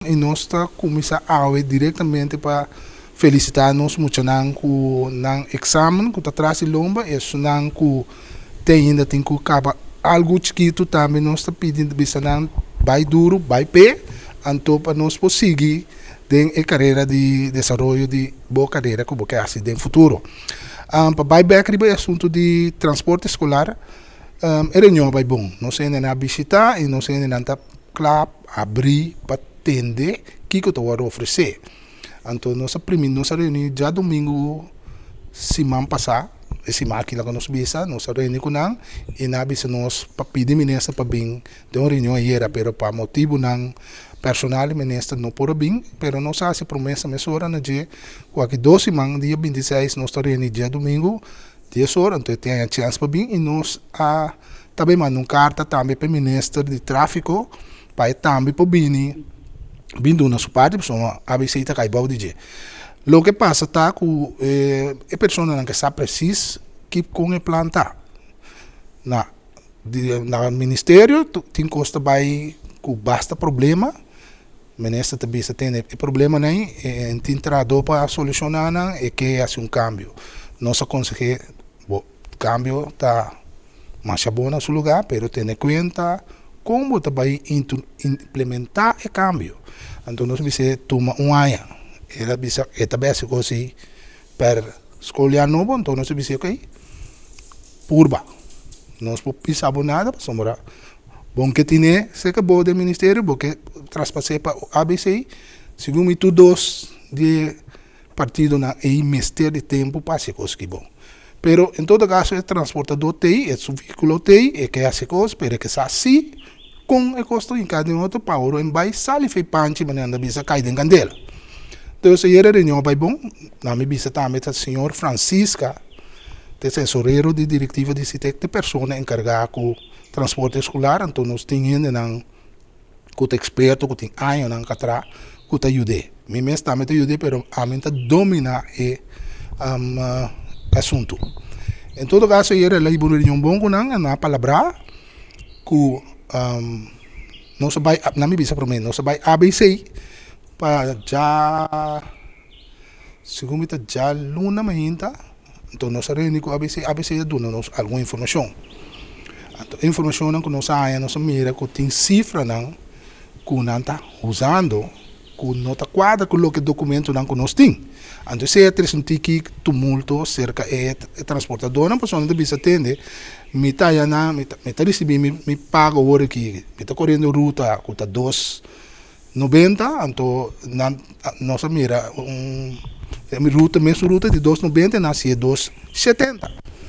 E nós estamos começando a diretamente para felicitar nós muito com o exame que está atrás de lomba e isso não que tem que acabar algo chiquito também nós está pedindo bisa não vai duro vai pé então para nós conseguir ter a carreira de desenvolvimento de boa carreira que você assim no futuro. Para vai back o assunto de transporte escolar é reunião vai bom nós ainda visitar e nós ainda tá claro abrir para atender que eu estou a oferecer. Então, nossa reunião já domingo, semana passada, semana que nós visa, nossa reunião com nós, e nós visa nós para pedir ministro para vir, de uma reunião aí, pero para motivo não personal, ministro não pode vir, pero nós fazemos promessa, mas hora na dia, qualquer 2 semanas, dia 26, nós reunião dia domingo, 10 horas, então tem a chance para vir, e nós também mandamos carta também para o ministro de tráfico, para também para vir vindo na sua parte, pessoa a ABC está caindo de lo que passa tá com a pessoa não que sabe preciso que com a planta na ministério tem costa vai com basta problema ministro também tem problema nem tem trador para solucionar e que é um cambio nossa consegue cambio tá mais bom no seu lugar pero tem conta como vai implementar o cambio. Então nós precisamos tomar ano. Ela bisa também se così per escolher novo, então nós precisamos ok. Purba. Nós precisamos nada, somos bom que tiene se que bom do ministério, bom que traspassei para ABC, segundo tu dos de partido na e mistério de tempo para se così bom. Pero em todo caso o transportador TI, o veículo TI, é que hace coisa, pero que sa assim com o custo em cada outro power em vai sali fei panchi mananda bisa cai de candela. Então se era reunião vai bom, na minha bisa também a senhor Francisca, tesoureiro de diretiva de CITEC de pessoa encarregada com transporte escolar, então nós tínhamos não com experto que tem ano não catra que te ajude. Me mesmo também te ajude, pero a mim tá domina assunto. Em todo caso era a reunião bom com na palavra que não se vai na minha bisa para mim não se vai ABC para já segundo já luna ainda então nós reunimos com ABC dando nos alguma informação então informação não que nós aí nós mira que tem cifra não que não está usando que não está quadra com o que documento não que nós tem então se é um tiki tumulto cerca é transportador não pessoa não bisa atender me tá recebi me paga hora que me tá correndo ruta custa 2,90 então nossa mira ruta mesmo ruta de 2,90 nasce 2,70